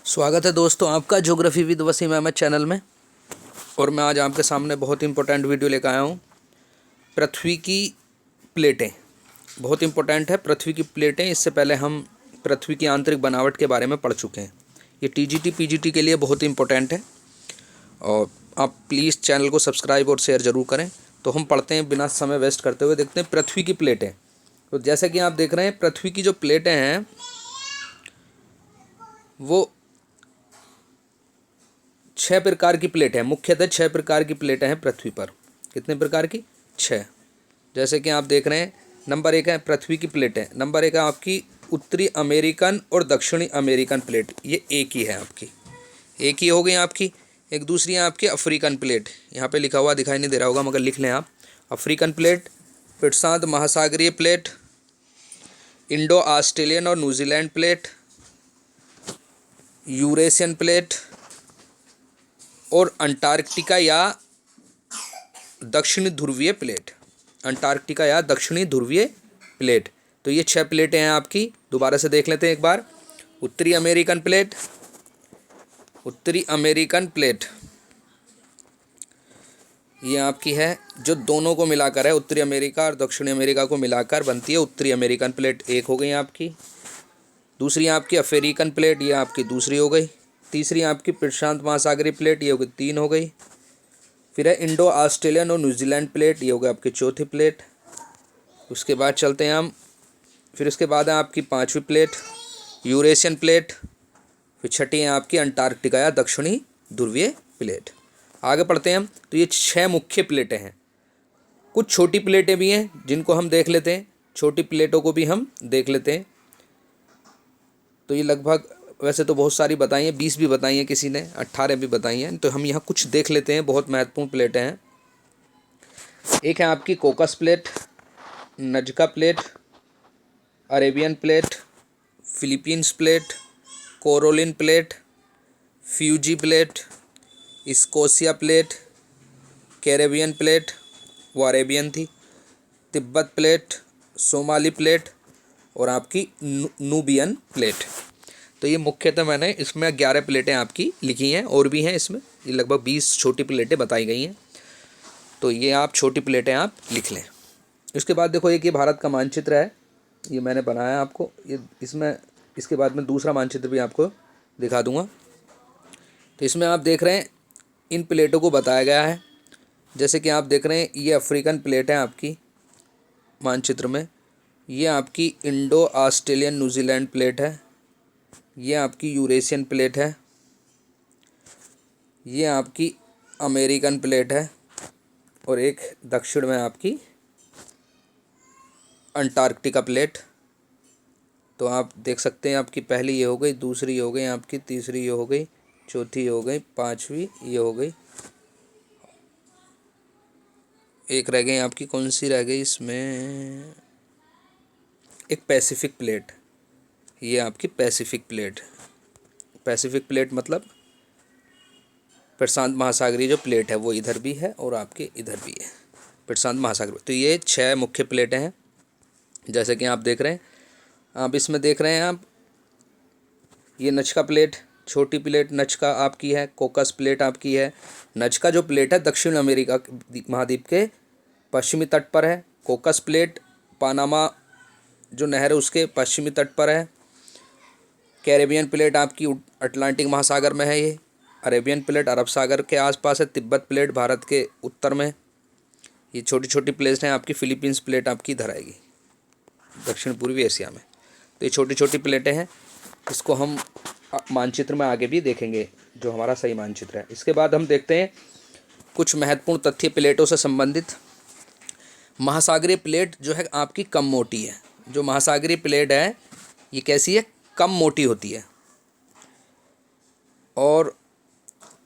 स्वागत है दोस्तों आपका geography with Wasim Ahmed channel में। और मैं आज आपके सामने बहुत इंपॉर्टेंट वीडियो लेकर आया हूँ। पृथ्वी की प्लेटें बहुत इंपॉर्टेंट है। पृथ्वी की प्लेटें, इससे पहले हम पृथ्वी की आंतरिक बनावट के बारे में पढ़ चुके हैं। ये टीजीटी पीजीटी के लिए बहुत इंपॉर्टेंट है और आप प्लीज़ चैनल को सब्सक्राइब और शेयर ज़रूर करें। तो हम पढ़ते हैं बिना समय वेस्ट करते हुए, देखते हैं पृथ्वी की प्लेटें। तो जैसा कि आप देख रहे हैं, पृथ्वी की जो प्लेटें हैं वो 6 प्रकार की प्लेट है। मुख्यतः 6 प्रकार की प्लेटें हैं पृथ्वी पर। कितने प्रकार की? 6। जैसे कि आप देख रहे हैं, नंबर 1 है पृथ्वी की प्लेटें। नंबर 1 है आपकी उत्तरी अमेरिकन और दक्षिणी अमेरिकन प्लेट। ये एक ही है आपकी, एक ही हो गई आपकी। एक दूसरी है आपकी अफ्रीकन प्लेट। यहाँ पे लिखा हुआ दिखाई नहीं दे रहा होगा मगर लिख लें आप। अफ्रीकन प्लेट, प्रशांत महासागरीय प्लेट, इंडो ऑस्ट्रेलियन और न्यूजीलैंड प्लेट, यूरेशियन प्लेट और अंटार्कटिका या दक्षिणी ध्रुवीय प्लेट। अंटार्कटिका या दक्षिणी ध्रुवीय प्लेट। तो ये 6 प्लेटें हैं आपकी। दोबारा से देख लेते हैं एक बार। उत्तरी अमेरिकन प्लेट, उत्तरी अमेरिकन प्लेट ये आपकी है, जो दोनों को मिलाकर है, उत्तरी अमेरिका और दक्षिणी अमेरिका को मिलाकर बनती है उत्तरी अमेरिकन प्लेट। एक हो गई आपकी। दूसरी आपकी अफ्रीकन प्लेट, ये आपकी दूसरी हो गई। तीसरी आपकी प्रशांत महासागरीय प्लेट, ये हो गई 3 हो गई। फिर है इंडो ऑस्ट्रेलियन और न्यूजीलैंड प्लेट, ये हो गई आपकी चौथी प्लेट। उसके बाद चलते हैं हम, फिर उसके बाद है आपकी 5वीं प्लेट यूरेशियन प्लेट। फिर छठी है आपकी अंटार्कटिका या दक्षिणी ध्रुवीय प्लेट। आगे पढ़ते हैं हम। तो ये 6 मुख्य प्लेटें हैं। कुछ छोटी प्लेटें भी हैं जिनको हम देख लेते हैं। छोटी प्लेटों को भी हम देख लेते हैं। तो ये लगभग, वैसे तो बहुत सारी बताई हैं, 20 भी बताई हैं, किसी ने 18 भी बताई हैं। तो हम यहाँ कुछ देख लेते हैं। बहुत महत्वपूर्ण प्लेटें हैं। एक है आपकी Cocos plate, Nazca plate, Arabian plate, Philippines plate, Caroline plate, Fiji plate, Scotia plate, Caribbean plate, वो अरेबियन थी, तिब्बत प्लेट, सोमाली प्लेट और आपकी नूबियन प्लेट। तो ये मुख्यतः मैंने इसमें 11 प्लेटें आपकी लिखी हैं, और भी हैं इसमें। ये लगभग 20 छोटी प्लेटें बताई गई हैं। तो ये आप छोटी प्लेटें आप लिख लें। उसके बाद देखो, एक ये भारत का मानचित्र है, ये मैंने बनाया आपको। ये इसमें, इसके बाद में दूसरा मानचित्र भी आपको दिखा दूंगा। तो इसमें आप देख रहे हैं, इन प्लेटों को बताया गया है। जैसे कि आप देख रहे हैं, ये अफ्रीकन प्लेट है आपकी मानचित्र में। ये आपकी इंडो ऑस्ट्रेलियन न्यूजीलैंड प्लेट है। ये आपकी यूरेशियन प्लेट है। ये आपकी अमेरिकन प्लेट है। और एक दक्षिण में आपकी अंटार्कटिका प्लेट। तो आप देख सकते हैं, आपकी पहली ये हो गई, दूसरी ये हो गई आपकी, तीसरी ये हो गई, चौथी ये हो गई, 5वीं ये हो गई। एक रह गई आपकी, कौन सी रह गई इसमें? एक पैसिफिक प्लेट। ये आपकी पैसिफिक प्लेट। पैसिफिक प्लेट मतलब प्रशांत महासागरीय जो प्लेट है वो इधर भी है और आपके इधर भी है, प्रशांत महासागर। तो ये 6 मुख्य प्लेटें हैं, जैसे कि आप देख रहे हैं। आप इसमें देख रहे हैं आप, ये नजका प्लेट, छोटी प्लेट नजका आपकी है। कोकस प्लेट आपकी है। नजका जो प्लेट है दक्षिण अमेरिका महाद्वीप के पश्चिमी तट पर है। कोकस प्लेट पानामा जो नहर है उसके पश्चिमी तट पर है। कैरेबियन प्लेट आपकी अटलांटिक महासागर में है। ये अरेबियन प्लेट अरब सागर के आसपास है। तिब्बत प्लेट भारत के उत्तर में। ये छोटी छोटी प्लेट्स हैं आपकी। फिलीपींस प्लेट आपकी इधर आएगी, दक्षिण पूर्वी एशिया में। तो ये छोटी छोटी प्लेटें हैं। इसको हम मानचित्र में आगे भी देखेंगे, जो हमारा सही मानचित्र है। इसके बाद हम देखते हैं कुछ महत्वपूर्ण तथ्य प्लेटों से संबंधित। महासागरीय प्लेट जो है आपकी कम मोटी है। जो महासागरीय प्लेट है ये कैसी है? कम मोटी होती है। और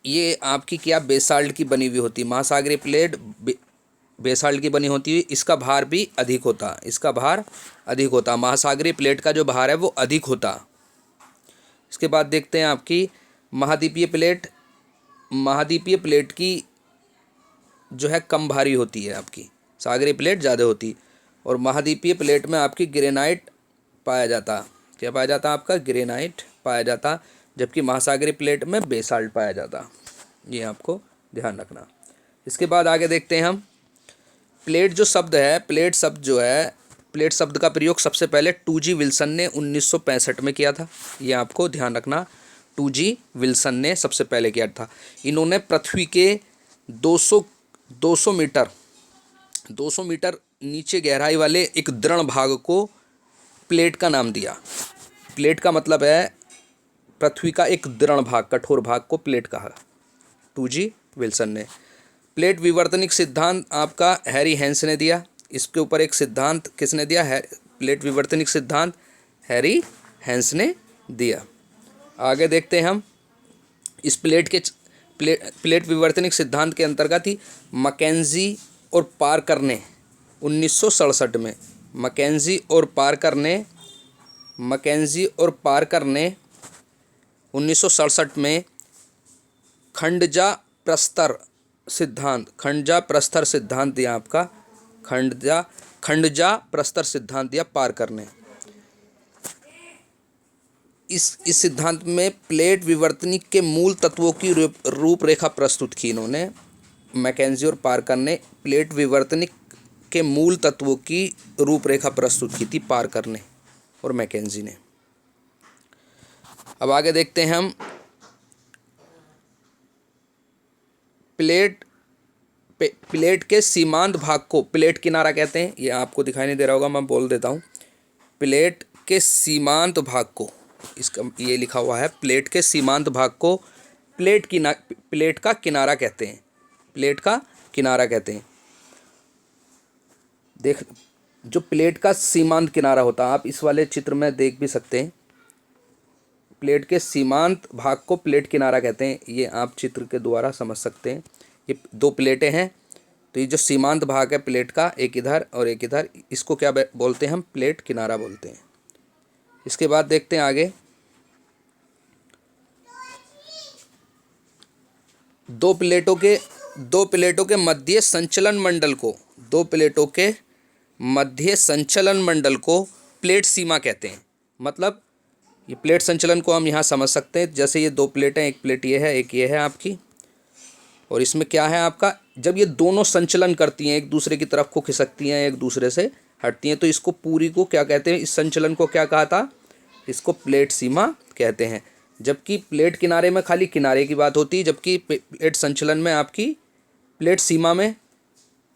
ये आपकी क्या बेसाल्ट की बनी हुई होती है। महासागरीय प्लेट बेसाल्ट की बनी होती है। इसका भार भी अधिक होता, इसका भार अधिक होता। महासागरीय प्लेट का जो भार है वो अधिक होता। इसके बाद देखते हैं आपकी महाद्वीपीय प्लेट। महाद्वीपीय प्लेट की जो है कम भारी होती है आपकी, सागरीय प्लेट ज़्यादा होती। और महाद्वीपीय प्लेट में आपकी ग्रेनाइट पाया जाता। क्या पाया जाता? आपका ग्रेनाइट पाया जाता। जबकि महासागरीय प्लेट में बेसाल्ट पाया जाता। ये आपको ध्यान रखना। इसके बाद आगे देखते हैं हम प्लेट जो शब्द है, प्लेट शब्द जो है, प्लेट शब्द का प्रयोग सबसे पहले 2G विल्सन ने 1965 में किया था। ये आपको ध्यान रखना, 2G विल्सन ने सबसे पहले किया था। इन्होंने पृथ्वी के 200 मीटर नीचे गहराई वाले एक दृढ़ भाग को प्लेट का नाम दिया। प्लेट का मतलब है पृथ्वी का एक दृढ़ भाग, कठोर भाग को प्लेट कहा 2G विल्सन ने। प्लेट विवर्तनिक सिद्धांत आपका हैरी हेंस ने दिया। इसके ऊपर एक सिद्धांत किसने दिया है? प्लेट विवर्तनिक सिद्धांत हैरी हेंस ने दिया। आगे देखते हैं हम इस प्लेट विवर्तनिक सिद्धांत के अंतर्गत ही मैकेंजी और पार्कर ने 1967 में मैकेंजी और पार्कर ने 1967 में खंडजा प्रस्तर सिद्धांत दिया आपका, खंडजा प्रस्तर सिद्धांत दिया पार्कर ने। इस सिद्धांत में प्लेट विवर्तनिक के मूल तत्वों की रूपरेखा प्रस्तुत की। इन्होंने मैकेंजी और पार्कर ने प्लेट विवर्तनिक के मूल तत्वों की रूपरेखा प्रस्तुत की थी, पार्कर ने और मैकेंजी ने। अब आगे देखते हैं हम प्लेट के सीमांत भाग को प्लेट किनारा कहते हैं। ये आपको दिखाई नहीं दे रहा होगा, मैं बोल देता हूँ। प्लेट के सीमांत भाग को, इसका ये लिखा हुआ है, प्लेट के सीमांत भाग को प्लेट का किनारा कहते हैं। प्लेट का किनारा कहते हैं। देख, जो प्लेट का सीमांत किनारा होता है, आप इस वाले चित्र में देख भी सकते हैं। प्लेट के सीमांत भाग को प्लेट किनारा कहते हैं। ये आप चित्र के द्वारा समझ सकते हैं। ये दो प्लेटें हैं, तो ये जो सीमांत भाग है प्लेट का, एक इधर और एक इधर, इसको क्या बोलते हैं हम? प्लेट किनारा बोलते हैं। इसके बाद देखते हैं आगे, दो प्लेटों के मध्य संचलन मंडल को प्लेट सीमा कहते हैं। मतलब ये प्लेट संचलन को हम यहाँ समझ सकते हैं। जैसे ये दो प्लेटें, एक प्लेट ये है, एक ये है आपकी, और इसमें क्या है आपका, जब ये दोनों संचलन करती हैं, एक दूसरे की तरफ को खिसकती हैं, एक दूसरे से हटती हैं, तो इसको पूरी को क्या कहते हैं? इस संचलन को क्या कहा था? इसको प्लेट सीमा कहते हैं। जबकि प्लेट किनारे में खाली किनारे की बात होती है, जबकि प्लेट संचलन में आपकी प्लेट सीमा में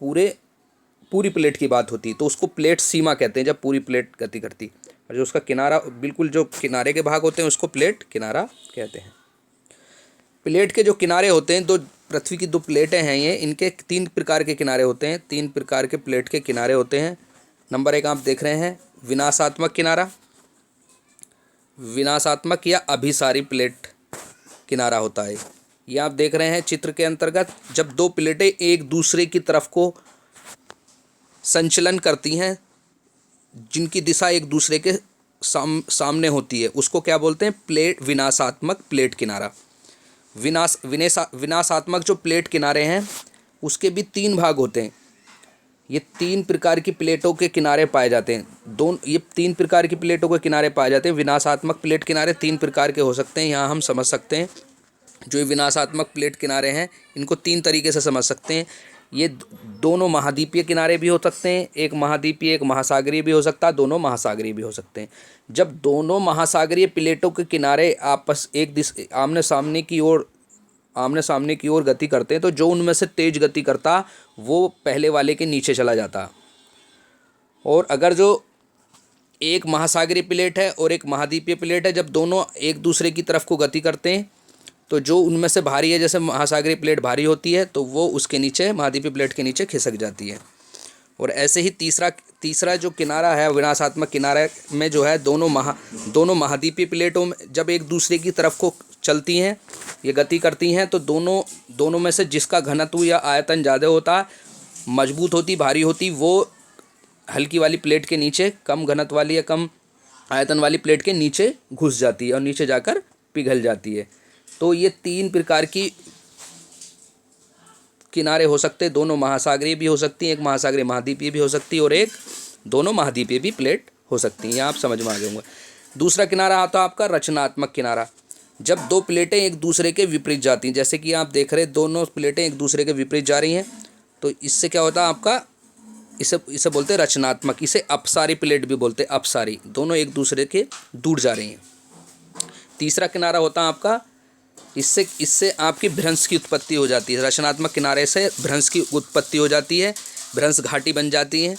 पूरी प्लेट की बात होती है। तो उसको प्लेट सीमा कहते हैं जब पूरी प्लेट गति करती, और जो उसका किनारा, बिल्कुल जो किनारे के भाग होते हैं, उसको प्लेट किनारा कहते हैं। प्लेट के जो किनारे होते हैं, पृथ्वी की दो प्लेटें हैं ये, इनके 3 प्रकार के किनारे होते हैं। 3 प्रकार के प्लेट के किनारे होते हैं। नंबर 1 आप देख रहे हैं, विनाशात्मक किनारा, विनाशात्मक या अभिसारी प्लेट किनारा होता है। ये आप देख रहे हैं चित्र के अंतर्गत, जब दो प्लेटें एक दूसरे की तरफ को संचलन करती हैं, जिनकी दिशा एक दूसरे के सामने होती है, उसको क्या बोलते हैं? विनाशात्मक प्लेट किनारा। विनाशात्मक जो प्लेट किनारे हैं, उसके भी 3 भाग होते हैं। ये 3 प्रकार की प्लेटों के किनारे पाए जाते हैं। ये 3 प्रकार की प्लेटों के किनारे पाए जाते हैं। विनाशात्मक प्लेट किनारे 3 प्रकार के हो सकते हैं। यहाँ हम समझ सकते हैं, जो ये विनाशात्मक प्लेट किनारे हैं, इनको 3 तरीके से समझ सकते हैं। ये दोनों महाद्वीपीय किनारे भी हो सकते हैं, एक महाद्वीपीय एक महासागरीय भी हो सकता है, दोनों महासागरीय भी हो सकते हैं। जब दोनों महासागरीय प्लेटों के किनारे आमने सामने की ओर गति करते हैं, तो जो उनमें से तेज गति करता वो पहले वाले के नीचे चला जाता। और अगर जो एक महासागरीय प्लेट है और एक महाद्वीपीय प्लेट है, जब दोनों एक दूसरे की तरफ को गति करते हैं, तो जो उनमें से भारी है, जैसे महासागरीय प्लेट भारी होती है, तो वो उसके नीचे, महाद्वीपीय प्लेट के नीचे खिसक जाती है। और ऐसे ही तीसरा जो किनारा है विनाशात्मक किनारे में, जो है दोनों महाद्वीपीय प्लेटों में जब एक दूसरे की तरफ को चलती हैं, ये गति करती हैं, तो दोनों में से जिसका घनत्व या आयतन ज़्यादा होता, मजबूत होती, भारी होती, वो हल्की वाली प्लेट के नीचे, कम घनत्व वाली या कम आयतन वाली प्लेट के नीचे घुस जाती है और नीचे जाकर पिघल जाती है। तो ये 3 प्रकार की किनारे हो सकते हैं। दोनों महासागरीय भी हो सकती हैं, एक महासागरीय महाद्वीपीय भी हो सकती है, और एक दोनों महाद्वीपीय भी प्लेट हो सकती हैं। ये आप समझ में आ गए होंगे। दूसरा किनारा आता है आपका रचनात्मक किनारा। जब दो प्लेटें एक दूसरे के विपरीत जाती हैं, जैसे कि आप देख रहे हैं दोनों प्लेटें एक दूसरे के विपरीत जा रही हैं, तो इससे क्या होता है आपका, इसे इसे बोलते हैं रचनात्मक। इसे अपसारी प्लेट भी बोलते हैं, अपसारी, दोनों एक दूसरे के दूर जा रही हैं। तीसरा किनारा होता है आपका, इससे इससे आपकी भ्रंश की उत्पत्ति हो जाती है। रचनात्मक किनारे से भ्रंश की उत्पत्ति हो जाती है, भ्रंश घाटी बन जाती है,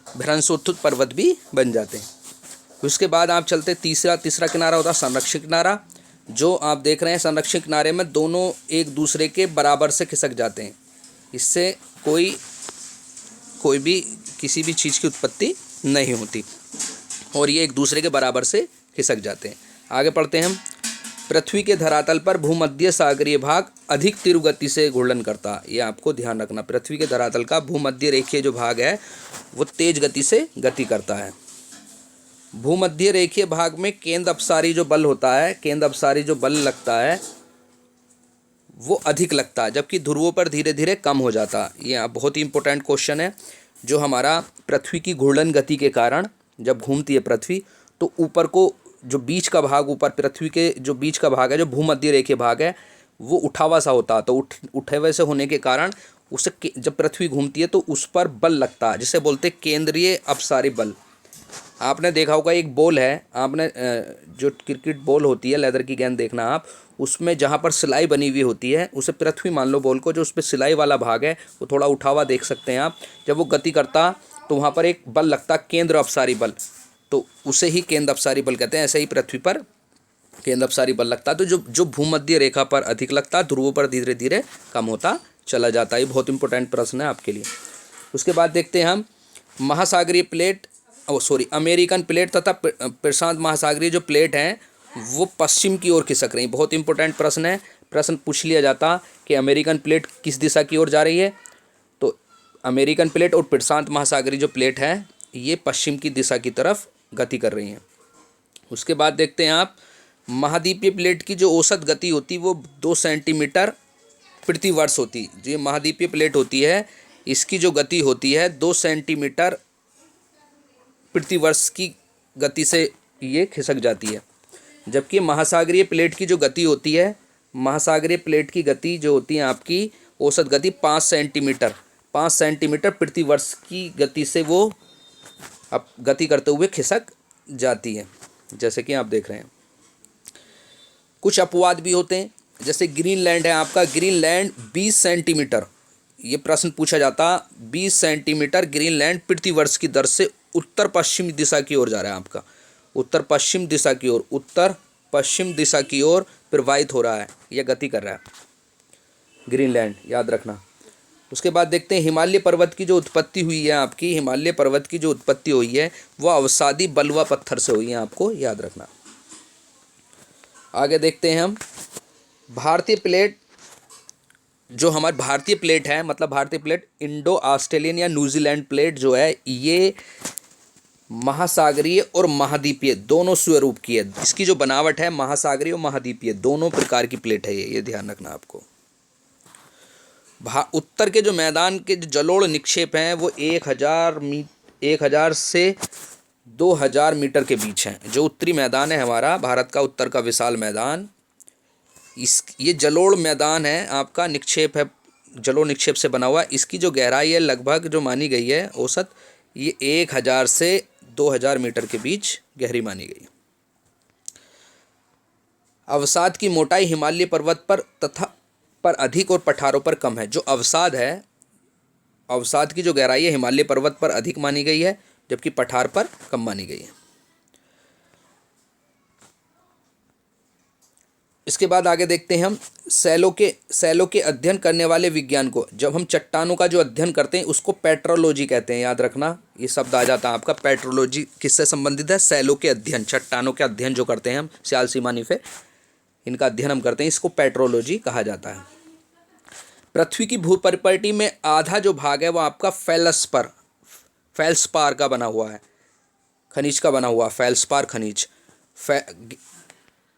भ्रंशोत्थित पर्वत भी बन जाते हैं। उसके बाद आप चलते तीसरा किनारा होता है संरक्षित किनारा। जो आप देख रहे हैं संरक्षित किनारे में दोनों एक दूसरे के बराबर से खिसक जाते हैं, इससे कोई भी किसी भी चीज़ की उत्पत्ति नहीं होती और ये एक दूसरे के बराबर से खिसक जाते हैं। आगे पढ़ते हैं हम। पृथ्वी के धरातल पर भूमध्य सागरीय भाग अधिक तीव्र गति से घूर्णन करता है। ये आपको ध्यान रखना, पृथ्वी के धरातल का भूमध्य रेखीय जो भाग है वो तेज गति से गति करता है। भूमध्य रेखीय भाग में केंद्र अपसारी जो बल होता है, केंद्र अपसारी जो बल लगता है वो अधिक लगता है, जबकि ध्रुवों पर धीरे धीरे कम हो जाता है। ये बहुत ही इंपॉर्टेंट क्वेश्चन है। जो हमारा पृथ्वी की घूर्णन गति के कारण जब घूमती है पृथ्वी, तो ऊपर को जो बीच का भाग, ऊपर पृथ्वी के जो बीच का भाग है, जो भूमध्य रेखीय भाग है, वो उठावा सा होता है। तो उठे हुए से होने के कारण उसे जब पृथ्वी घूमती है तो उस पर बल लगता है, जिसे बोलते हैं केंद्रीय अपसारी बल। आपने देखा होगा एक बॉल है, आपने जो क्रिकेट बॉल होती है, लेदर की गेंद देखना आप, उसमें जहाँ पर सिलाई बनी हुई होती है उसे पृथ्वी मान लो बॉल को, जो उस पर सिलाई वाला भाग है वो थोड़ा उठा हुआ देख सकते हैं आप। जब वो गति करता तो वहाँ पर एक बल लगता केंद्र अपसारी बल, तो उसे ही केंद्र अपसारी बल कहते हैं। ऐसे ही पृथ्वी पर केंद्र अपसारी बल लगता है, तो जो भूमध्य रेखा पर अधिक लगता है, ध्रुवों पर धीरे धीरे कम होता चला जाता है। ये बहुत इंपॉर्टेंट प्रश्न है आपके लिए। उसके बाद देखते हैं हम महासागरीय प्लेट, अमेरिकन प्लेट तथा प्रशांत महासागरीय जो प्लेट हैं वो पश्चिम की ओर खिसक रही हैं। बहुत इंपॉर्टेंट प्रश्न है, प्रश्न पूछ लिया जाता कि अमेरिकन प्लेट किस दिशा की ओर जा रही है, तो अमेरिकन प्लेट और प्रशांत महासागरीय जो प्लेट है ये पश्चिम की दिशा की तरफ गति कर रही हैं। उसके बाद देखते हैं आप महाद्वीपीय प्लेट की जो औसत गति होती वो 2 सेंटीमीटर प्रति वर्ष होती। जो ये महाद्वीपीय प्लेट होती है इसकी जो गति होती है 2 सेंटीमीटर प्रति वर्ष की गति से ये खिसक जाती है, जबकि महासागरीय प्लेट की जो गति होती है, महासागरीय प्लेट की गति जो होती है आपकी औसत गति 5 सेंटीमीटर प्रति वर्ष की गति से वो अब गति करते हुए खिसक जाती है, जैसे कि आप देख रहे हैं। कुछ अपवाद भी होते हैं, जैसे ग्रीनलैंड है आपका, ग्रीनलैंड 20 सेंटीमीटर, ये प्रश्न पूछा जाता 20 सेंटीमीटर ग्रीनलैंड प्रति वर्ष की दर से उत्तर पश्चिम दिशा की ओर जा रहा है आपका, उत्तर पश्चिम दिशा की ओर प्रवाहित हो रहा है, यह गति कर रहा है ग्रीनलैंड, याद रखना। उसके बाद देखते हैं हिमालय पर्वत की जो उत्पत्ति हुई है आपकी, हिमालय पर्वत की जो उत्पत्ति हुई है वह अवसादी बलुआ पत्थर से हुई है, आपको याद रखना। आगे देखते हैं हम भारतीय प्लेट, जो हमारी भारतीय प्लेट है, मतलब भारतीय प्लेट इंडो ऑस्ट्रेलियन या न्यूजीलैंड प्लेट जो है ये महासागरीय और महाद्वीपीय दोनों स्वरूप की है। इसकी जो बनावट है महासागरीय और महाद्वीपीय दोनों प्रकार की प्लेट है ये ध्यान रखना आपको। उत्तर के जो मैदान के जो जलोढ़ निक्षेप हैं वो 1000 से 2000 मीटर के बीच हैं। जो उत्तरी मैदान है हमारा भारत का, उत्तर का विशाल मैदान, ये जलोढ़ मैदान है आपका, निक्षेप है, जलोढ़ निक्षेप से बना हुआ। इसकी जो गहराई है लगभग जो मानी गई है औसत, ये 1000 से 2000 मीटर के बीच गहरी मानी गई है। अवसाद की मोटाई हिमालय पर्वत पर अधिक और पठारों पर कम है। जो अवसाद है, अवसाद की जो गहराई है हिमालय पर्वत पर अधिक मानी गई है, जबकि पठार पर कम मानी गई है। इसके बाद आगे देखते हैं हम सैलों के अध्ययन करने वाले विज्ञान को, जब हम चट्टानों का जो अध्ययन करते हैं उसको पेट्रोलॉजी कहते हैं, याद रखना ये शब्द आ जाता है आपका। पेट्रोलॉजी किससे संबंधित है? सैलों के अध्ययन, चट्टानों के अध्ययन जो करते हैं हम, सियाल सीमानी पे इनका अध्ययन हम करते हैं, इसको पेट्रोलॉजी कहा जाता है। पृथ्वी की भूपरिपाटी में आधा जो भाग है वो आपका फेल्सपार का बना हुआ है, खनिज का बना हुआ, फेल्सपार खनिज।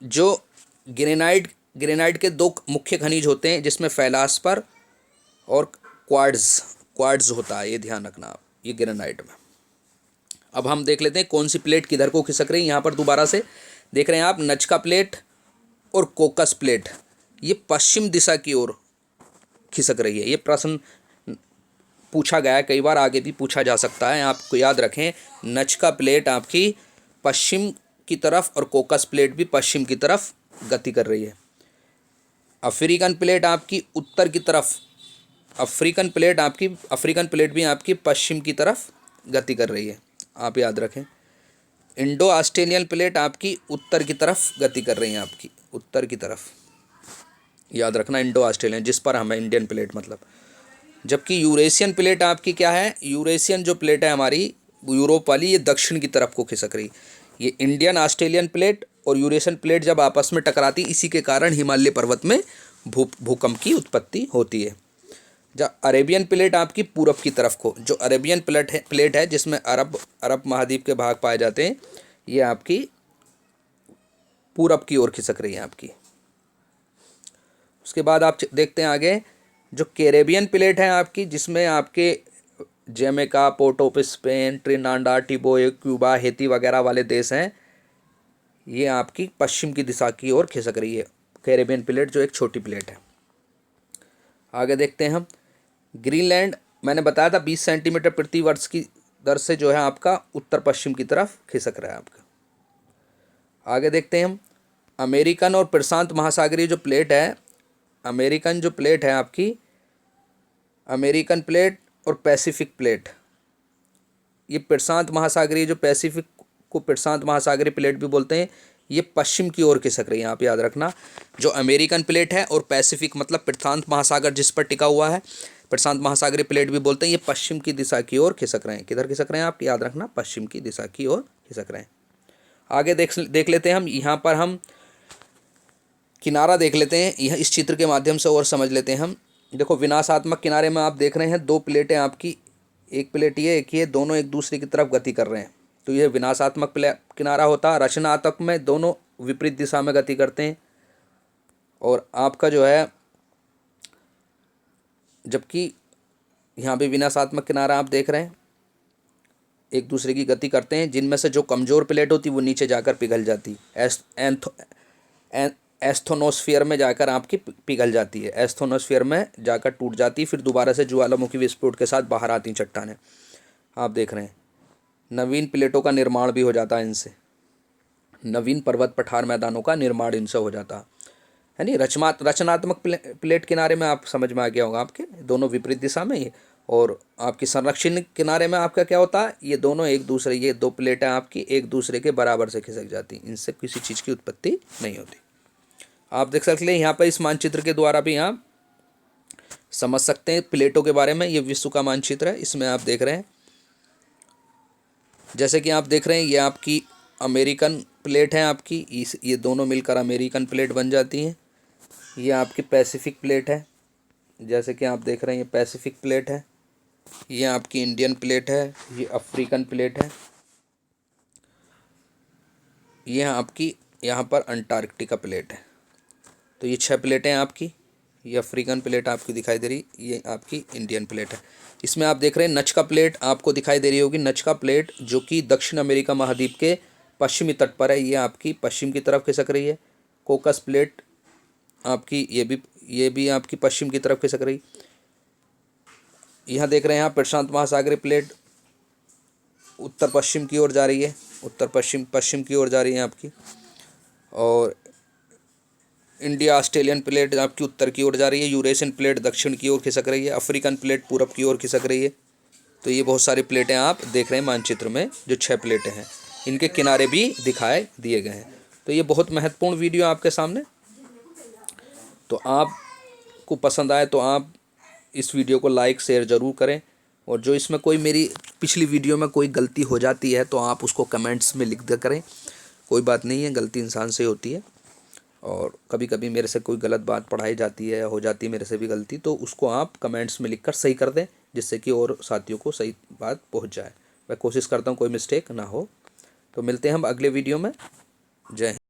जो ग्रेनाइट के 2 मुख्य खनिज होते हैं, जिसमें फेल्सपार और क्वार्ट्ज होता है, ये ध्यान रखना आप, ये ग्रेनाइट में। अब हम देख लेते हैं कौन सी प्लेट किधर को खिसक रही है। यहाँ पर दोबारा से देख रहे हैं आप नजका प्लेट और कोकस प्लेट, ये पश्चिम दिशा की ओर खिसक रही है। ये प्रश्न पूछा गया है कई बार, आगे भी पूछा जा सकता है, आपको याद रखें। नजका प्लेट आपकी पश्चिम की तरफ और कोकस प्लेट भी पश्चिम की तरफ गति कर रही है। अफ्रीकन प्लेट आपकी उत्तर की तरफ, अफ्रीकन प्लेट भी आपकी पश्चिम की तरफ गति कर रही है, आप याद रखें। इंडो ऑस्ट्रेलियन प्लेट आपकी उत्तर की तरफ गति कर रही है, आपकी उत्तर की तरफ, याद रखना। इंडो ऑस्ट्रेलियन जिस पर हमें इंडियन प्लेट मतलब। जबकि यूरेशियन प्लेट आपकी क्या है, यूरेशियन जो प्लेट है हमारी यूरोप वाली, ये दक्षिण की तरफ को खिसक रही। ये इंडियन ऑस्ट्रेलियन प्लेट और यूरेशियन प्लेट जब आपस में टकराती, इसी के कारण हिमालय पर्वत में भूकंप की उत्पत्ति होती है। जब अरेबियन प्लेट आपकी पूरब की तरफ को, जो अरेबियन प्लेट है जिसमें अरब महाद्वीप के भाग पाए जाते हैं, ये आपकी पूरब की ओर खिसक रही है आपकी। उसके बाद आप देखते हैं आगे, जो कैरेबियन प्लेट है आपकी, जिसमें आपके Jamaica, port of Spain, Trinidad, Tobago, Cuba, Haiti वगैरह वाले देश हैं, ये आपकी पश्चिम की दिशा की ओर खिसक रही है कैरेबियन प्लेट, जो एक छोटी प्लेट है। आगे देखते हैं हम, ग्रीनलैंड मैंने बताया था 20 सेंटीमीटर प्रति वर्ष की दर से जो है आपका उत्तर पश्चिम की तरफ खिसक रहा है आपका। आगे देखते हैं हम, अमेरिकन और प्रशांत महासागरीय जो प्लेट है, अमेरिकन जो प्लेट है आपकी, अमेरिकन प्लेट और पैसिफिक प्लेट, ये प्रशांत महासागरीय, जो पैसिफिक को प्रशांत महासागरीय प्लेट भी बोलते हैं, ये पश्चिम की ओर खिसक रही है, आप याद रखना। जो अमेरिकन प्लेट है और पैसिफिक मतलब प्रशांत महासागर जिस पर टिका हुआ है, प्रशांत महासागरीय प्लेट भी बोलते हैं, ये पश्चिम की दिशा की ओर खिसक रहे हैं। किधर खिसक रहे हैं आप याद रखना, पश्चिम की दिशा की ओर खिसक रहे हैं। आगे देख लेते हैं हम, यहाँ पर हम किनारा देख लेते हैं, यह इस चित्र के माध्यम से और समझ लेते हैं हम। देखो विनाशात्मक किनारे में आप देख रहे हैं 2 प्लेटें आपकी, एक प्लेट ये, एक ये, दोनों एक दूसरे की तरफ गति कर रहे हैं, तो यह विनाशात्मक किनारा होता है। रचनात्मक में दोनों विपरीत दिशा में गति करते हैं, और आपका जो है, जबकि यहाँ भी विनाशात्मक किनारा आप देख रहे हैं, एक दूसरे की गति करते हैं, जिनमें से जो कमज़ोर प्लेट होती वो नीचे जाकर पिघल जाती, एस्थोनोस्फीयर में जाकर आपकी पिघल जाती है, एस्थोनोस्फीयर में जाकर टूट जाती है, फिर दोबारा से ज्वालामुखी विस्फोट के साथ बाहर आती चट्टानें, आप देख रहे हैं। नवीन प्लेटों का निर्माण भी हो जाता है इनसे, नवीन पर्वत पठार मैदानों का निर्माण इनसे हो जाता है नहीं। रचनात्मक प्लेट किनारे में आप समझ में आ गया होगा आपके, दोनों विपरीत दिशा में ही। और आपकी संरक्षण किनारे में आपका क्या होता है, ये दोनों एक दूसरे, ये 2 प्लेटें आपकी एक दूसरे के बराबर से खिसक जाती, इनसे किसी चीज़ की उत्पत्ति नहीं होती। आप देख सकते हैं यहाँ पर इस मानचित्र के द्वारा भी आप समझ सकते हैं प्लेटों के बारे में। ये विश्व का मानचित्र है, इसमें आप देख रहे हैं, जैसे कि आप देख रहे हैं, ये आपकी अमेरिकन प्लेट है आपकी, ये दोनों मिलकर अमेरिकन प्लेट बन जाती हैं। ये आपकी पैसिफिक प्लेट है, जैसे कि आप देख रहे हैं, ये पैसिफिक प्लेट है। ये आपकी इंडियन प्लेट है, ये अफ्रीकन प्लेट है, ये आपकी यहाँ पर अंटार्कटिका प्लेट है। तो ये 6 प्लेटें हैं आपकी, ये अफ्रीकन प्लेट आपकी दिखाई दे रही, ये आपकी इंडियन प्लेट है। इसमें आप देख रहे हैं नजका प्लेट आपको दिखाई दे रही होगी, नजका प्लेट जो कि दक्षिण अमेरिका महाद्वीप के पश्चिमी तट पर है, ये आपकी पश्चिम की तरफ खिसक रही है। कोकस प्लेट आपकी, ये भी आपकी पश्चिम की तरफ खिसक रही। यहाँ देख रहे हैं आप प्रशांत महासागरीय प्लेट उत्तर पश्चिम की ओर जा रही है, उत्तर पश्चिम की ओर जा रही है आपकी। और इंडिया ऑस्ट्रेलियन प्लेट आपकी उत्तर की ओर जा रही है, यूरेशियन प्लेट दक्षिण की ओर खिसक रही है, अफ्रीकन प्लेट पूरब की ओर खिसक रही है। तो ये बहुत सारी प्लेटें आप देख रहे हैं मानचित्र में, जो 6 प्लेटें हैं, इनके किनारे भी दिखाए दिए गए हैं। तो ये बहुत महत्वपूर्ण वीडियो आपके सामने, तो आपको पसंद आए तो आप इस वीडियो को लाइक शेयर ज़रूर करें, और जो इसमें कोई मेरी पिछली वीडियो में कोई गलती हो जाती है तो आप उसको कमेंट्स में लिख दे करें, कोई बात नहीं है, गलती इंसान से होती है। और कभी कभी मेरे से कोई गलत बात पढ़ाई जाती है, हो जाती है मेरे से भी गलती, तो उसको आप कमेंट्स में लिखकर सही कर दें, जिससे कि और साथियों को सही बात पहुंच जाए। मैं कोशिश करता हूं कोई मिस्टेक ना हो। तो मिलते हैं हम अगले वीडियो में। जय हिंद।